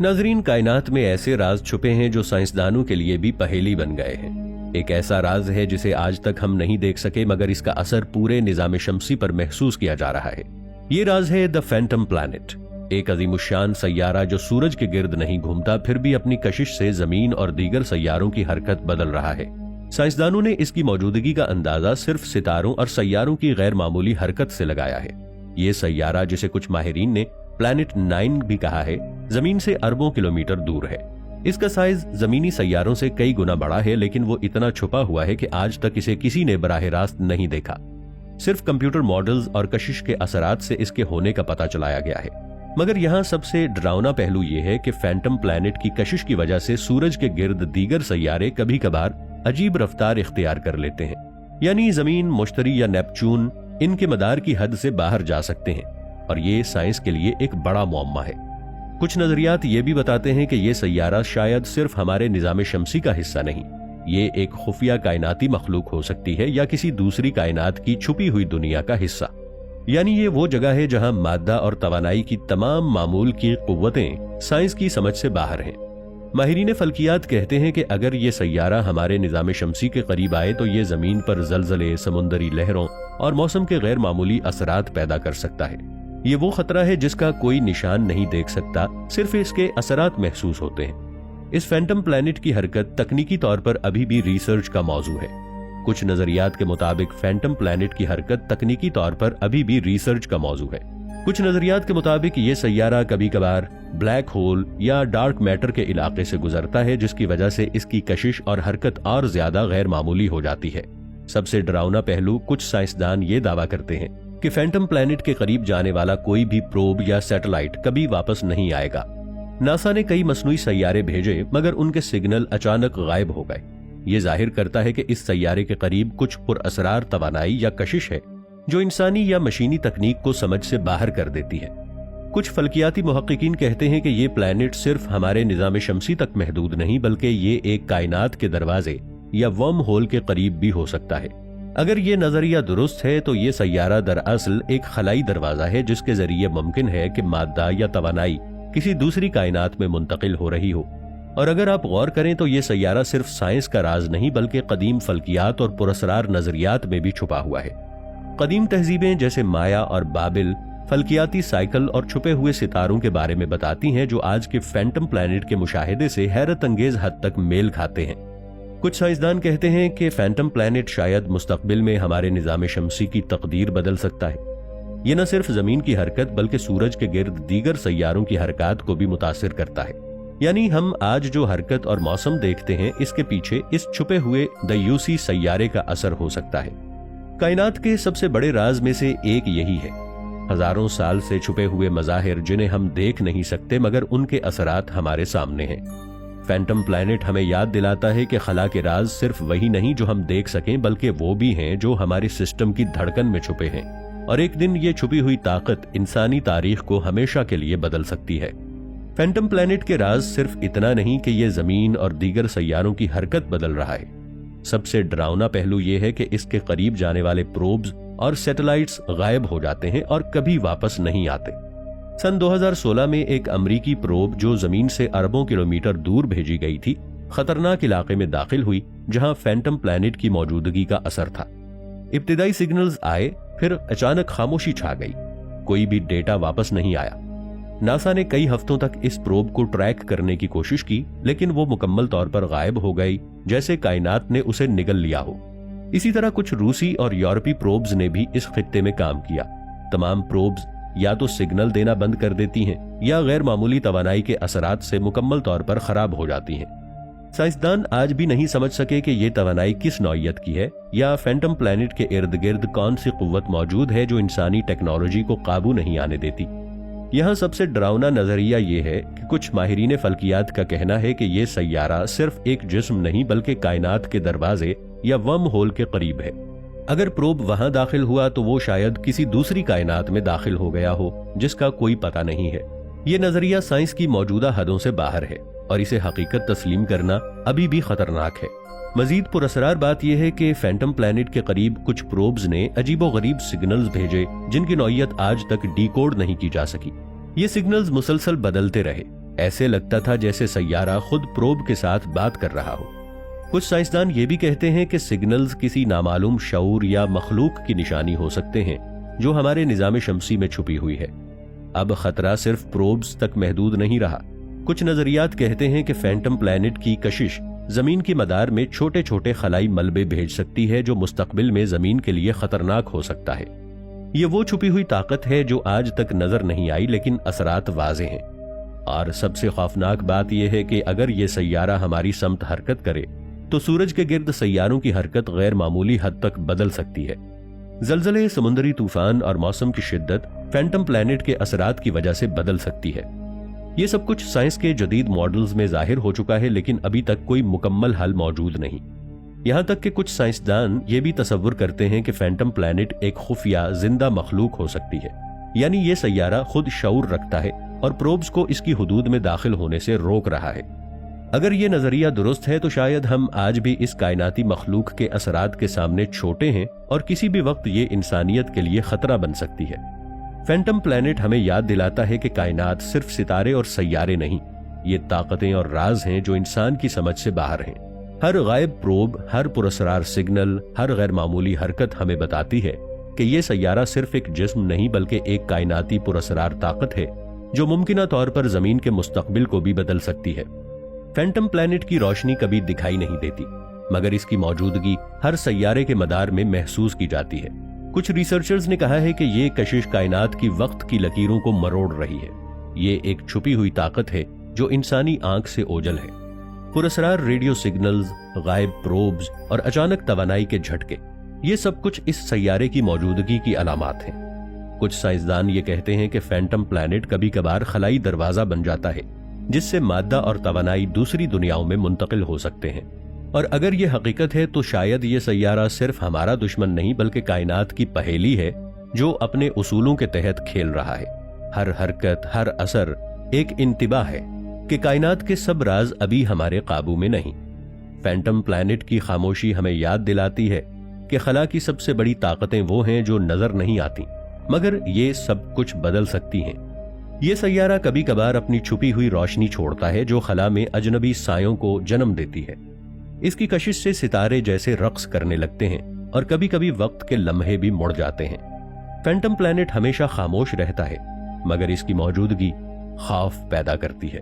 नाजरीन, कायनात में ऐसे राज छुपे हैं जो साइंसदानों के लिए भी पहेली बन गए हैं। एक ऐसा राज है जिसे आज तक हम नहीं देख सके, मगर इसका असर पूरे निजाम शमसी पर महसूस किया जा रहा है। ये राज है द फैंटम प्लैनेट, एक अजीमुशान सैयारा जो सूरज के गिर्द नहीं घूमता, फिर भी अपनी कशिश से जमीन और दीगर सैयारों की हरकत बदल रहा है। साइंसदानों ने इसकी मौजूदगी का अंदाजा सिर्फ सितारों और सैयारों की गैर मामूली हरकत से लगाया है। ये सैयारा, जिसे कुछ माहिरीन ने प्लैनेट 9 भी कहा है, जमीन से अरबों किलोमीटर दूर है। इसका साइज जमीनी सैयारों से कई गुना बड़ा है, लेकिन वो इतना छुपा हुआ है कि आज तक इसे किसी ने बराह रास्त नहीं देखा। सिर्फ कंप्यूटर मॉडल्स और कशिश के असरात से इसके होने का पता चलाया गया है। मगर यहाँ सबसे डरावना पहलू यह है कि फैंटम प्लैनेट की कशिश की वजह से सूरज के गिर्द दीगर सैयारे कभी कभार अजीब रफ्तार इख्तियार कर लेते हैं। यानी जमीन, मुश्तरी या नेपच्यून इनके मदार की हद से बाहर जा सकते हैं, और ये साइंस के लिए एक बड़ा मुअम्मा है। कुछ नजरियात ये भी बताते हैं कि ये सैयारा शायद सिर्फ हमारे निजाम शमसी का हिस्सा नहीं, ये एक खुफिया कायनाती मखलूक हो सकती है या किसी दूसरी कायनात की छुपी हुई दुनिया का हिस्सा। यानी ये वो जगह है जहां मादा और तवानाई की तमाम मामूल की कुव्वतें साइंस की समझ से बाहर हैं। माहिरीन फल्कियात कहते हैं कि अगर ये सैयारा हमारे निजाम शमसी के करीब आए तो ये जमीन पर जलजले, समुंदरी लहरों और मौसम के गैर मामूली असरात पैदा कर सकता है। ये वो खतरा है जिसका कोई निशान नहीं देख सकता, सिर्फ इसके असरात महसूस होते हैं। इस फैंटम प्लैनेट की हरकत तकनीकी तौर पर अभी भी रिसर्च का मौजू है। कुछ नजरियात के मुताबिक फैंटम प्लैनेट की हरकत तकनीकी तौर पर अभी भी रिसर्च का मौजू है। कुछ नजरियात के मुताबिक ये सैयारा कभी कभार ब्लैक होल या डार्क मैटर के इलाके से गुजरता है, जिसकी वजह से इसकी कशिश और हरकत और ज्यादा गैर मामूली हो जाती है। सबसे डरावना पहलू, कुछ साइंसदान ये दावा करते हैं कि फैंटम प्लैनेट के करीब जाने वाला कोई भी प्रोब या सैटेलाइट कभी वापस नहीं आएगा। नासा ने कई मसनूई सैयारे भेजे, मगर उनके सिग्नल अचानक गायब हो गए। ये जाहिर करता है कि इस सैयारे के करीब कुछ पुरअसरार तवानाई या कशिश है जो इंसानी या मशीनी तकनीक को समझ से बाहर कर देती है। कुछ फल्कियाती मुहक्किकीन कहते हैं कि ये प्लैनेट सिर्फ हमारे निजाम शमसी तक महदूद नहीं, बल्कि ये एक कायनात के दरवाजे या वर्म होल के करीब भी हो सकता है। अगर ये नजरिया दुरुस्त है तो ये सैयारा दरअसल एक खलाई दरवाजा है, जिसके जरिए मुमकिन है कि मादा या तवानाई किसी दूसरी कायनात में मुंतकिल हो रही हो। और अगर आप गौर करें तो ये सैयारा सिर्फ साइंस का राज नहीं, बल्कि कदीम फल्कियात और पुरअसरार नजरियात में भी छुपा हुआ है। कदीम तहजीबें जैसे माया और बाबिल फल्कियाती साइकिल और छुपे हुए सितारों के बारे में बताती हैं, जो आज के फैंटम प्लैनेट के मुशाहिदे से हैरत अंगेज हद तक मेल खाते हैं। कुछ साइंसदान कहते हैं कि फैंटम प्लैनेट शायद मुस्तकबिल में हमारे निजाम शमसी की तकदीर बदल सकता है। ये न सिर्फ जमीन की हरकत बल्कि सूरज के गिर्द दीगर सैयारों की हरकत को भी मुतासिर करता है। यानी हम आज जो हरकत और मौसम देखते हैं, इसके पीछे इस छुपे हुए दयूसी सैयारे का असर हो सकता है। कायनात के सबसे बड़े राज में से एक यही है, हजारों साल से छुपे हुए मज़ाहिर जिन्हें हम देख नहीं सकते, मगर उनके असरात हमारे सामने हैं। फैंटम प्लैनेट हमें याद दिलाता है कि खला के राज सिर्फ वही नहीं जो हम देख सकें, बल्कि वो भी हैं जो हमारे सिस्टम की धड़कन में छुपे हैं, और एक दिन ये छुपी हुई ताकत इंसानी तारीख को हमेशा के लिए बदल सकती है। फैंटम प्लैनेट के राज सिर्फ इतना नहीं कि ये जमीन और दीगर सैयारों की हरकत बदल रहा है। सबसे डरावना पहलू यह है कि इसके करीब जाने वाले प्रोब्स और सैटेलाइट्स गायब हो जाते हैं और कभी वापस नहीं आते। सन 2016 में एक अमरीकी प्रोब जो जमीन से अरबों किलोमीटर दूर भेजी गई थी, खतरनाक इलाके में दाखिल हुई जहां फैंटम प्लैनेट की मौजूदगी का असर था। इब्तिदाई सिग्नल्स आए, फिर अचानक खामोशी छा गई, कोई भी डेटा वापस नहीं आया। नासा ने कई हफ्तों तक इस प्रोब को ट्रैक करने की कोशिश की, लेकिन वो मुकम्मल तौर पर गायब हो गई, जैसे कायनात ने उसे निगल लिया हो। इसी तरह कुछ रूसी और यूरोपीय प्रोब्स ने भी इस खित्ते में काम किया। तमाम प्रोब्स या तो सिग्नल देना बंद कर देती हैं या गैर मामूली तवानाई के असरात से मुकम्मल तौर पर खराब हो जाती हैं। साइंसदान आज भी नहीं समझ सके कि ये तवानाई किस नौइयत की है, या फैंटम प्लैनेट के इर्द गिर्द कौन सी कुव्वत मौजूद है जो इंसानी टेक्नोलॉजी को काबू नहीं आने देती। यहाँ सबसे डरावना नजरिया ये है कि कुछ माहिरीन फल्कियात का कहना है कि ये सैयारा सिर्फ एक जिस्म नहीं, बल्कि कायनात के दरवाजे या वर्म होल के करीब है। अगर प्रोब वहां दाखिल हुआ तो वो शायद किसी दूसरी कायनात में दाखिल हो गया हो, जिसका कोई पता नहीं है। ये नजरिया साइंस की मौजूदा हदों से बाहर है, और इसे हकीकत तस्लीम करना अभी भी खतरनाक है। मजीद पुरअसरार बात यह है कि फैंटम प्लैनेट के करीब कुछ प्रोब्स ने अजीबोगरीब सिग्नल्स भेजे, जिनकी नौइयत आज तक डिकोड नहीं की जा सकी। ये सिग्नल्स मुसलसल बदलते रहे, ऐसे लगता था जैसे सैयारा खुद प्रोब के साथ बात कर रहा हो। कुछ साइंसदान ये भी कहते हैं कि सिग्नल्स किसी नामालूम शऊर या मखलूक की निशानी हो सकते हैं जो हमारे निजाम शमसी में छुपी हुई है। अब खतरा सिर्फ प्रोब्स तक महदूद नहीं रहा। कुछ नजरियात कहते हैं कि फैंटम प्लैनेट की कशिश जमीन के मदार में छोटे छोटे खलाई मलबे भेज सकती है जो मुस्तकबिल में जमीन के लिए खतरनाक हो सकता है। ये वो छुपी हुई ताकत है जो आज तक नजर नहीं आई, लेकिन असरात वाज़ेह हैं। और सबसे खौफनाक बात यह है कि अगर ये सैयारा हमारी समत हरकत करे तो सूरज के गिर्द सैयारों की हरकत गैर मामूली हद तक बदल सकती है। जलजले, समुद्री तूफान और मौसम की शिद्दत फैंटम प्लैनेट के असरात की वजह से बदल सकती है। ये सब कुछ साइंस के जदीद मॉडल्स में जाहिर हो चुका है, लेकिन अभी तक कोई मुकम्मल हल मौजूद नहीं। यहाँ तक कि कुछ साइंसदान ये भी तसव्वुर करते हैं कि फैंटम प्लैनेट एक खुफिया जिंदा मखलूक हो सकती है, यानी ये सैयारा खुद शऊर रखता है और प्रोब्स को इसकी हुदूद में दाखिल होने से रोक रहा है। अगर ये नजरिया दुरुस्त है तो शायद हम आज भी इस कायनाती मखलूक के असरात के सामने छोटे हैं और किसी भी वक्त ये इंसानियत के लिए खतरा बन सकती है। फैंटम प्लैनेट हमें याद दिलाता है कि कायनात सिर्फ सितारे और सैयारे नहीं, ये ताकतें और राज हैं जो इंसान की समझ से बाहर हैं। हर गायब प्रोब, हर पुरअसरार सिग्नल, हर गैर मामूली हरकत हमें बताती है कि ये सैयारा सिर्फ एक जिस्म नहीं बल्कि एक कायनाती पुरअसरार ताकत है जो मुमकिना तौर पर जमीन के मुस्तकबिल को भी बदल सकती है। फैंटम प्लैनेट की रोशनी कभी दिखाई नहीं देती, मगर इसकी मौजूदगी हर सैयारे के मदार में महसूस की जाती है। कुछ रिसर्चर्स ने कहा है कि ये कशिश कायनात की वक्त की लकीरों को मरोड़ रही है। ये एक छुपी हुई ताकत है जो इंसानी आंख से ओझल है। पुरअसरार रेडियो सिग्नल्स, गायब प्रोब्स और अचानक तवानाई के झटके, ये सब कुछ इस सैयारे की मौजूदगी की अलामात हैं। कुछ साइंसदान ये कहते हैं कि फैंटम प्लैनेट कभी कभार खलाई दरवाजा बन जाता है जिससे मादा और तवानाई दूसरी दुनियाओं में मुंतकिल हो सकते हैं। और अगर ये हकीकत है तो शायद ये सैयारा सिर्फ हमारा दुश्मन नहीं बल्कि कायनात की पहेली है जो अपने उसूलों के तहत खेल रहा है। हर हरकत, हर असर एक इंतिबाह है कि कायनात के सब राज अभी हमारे काबू में नहीं। फैंटम प्लैनेट की खामोशी हमें याद दिलाती है कि खला की सबसे बड़ी ताकतें वो हैं जो नजर नहीं आती, मगर ये सब कुछ बदल सकती हैं। ये सैयारा कभी कभार अपनी छुपी हुई रोशनी छोड़ता है जो खला में अजनबी सायों को जन्म देती है। इसकी कशिश से सितारे जैसे रक्स करने लगते हैं और कभी कभी वक्त के लम्हे भी मुड़ जाते हैं। फैंटम प्लैनेट हमेशा खामोश रहता है, मगर इसकी मौजूदगी खौफ पैदा करती है।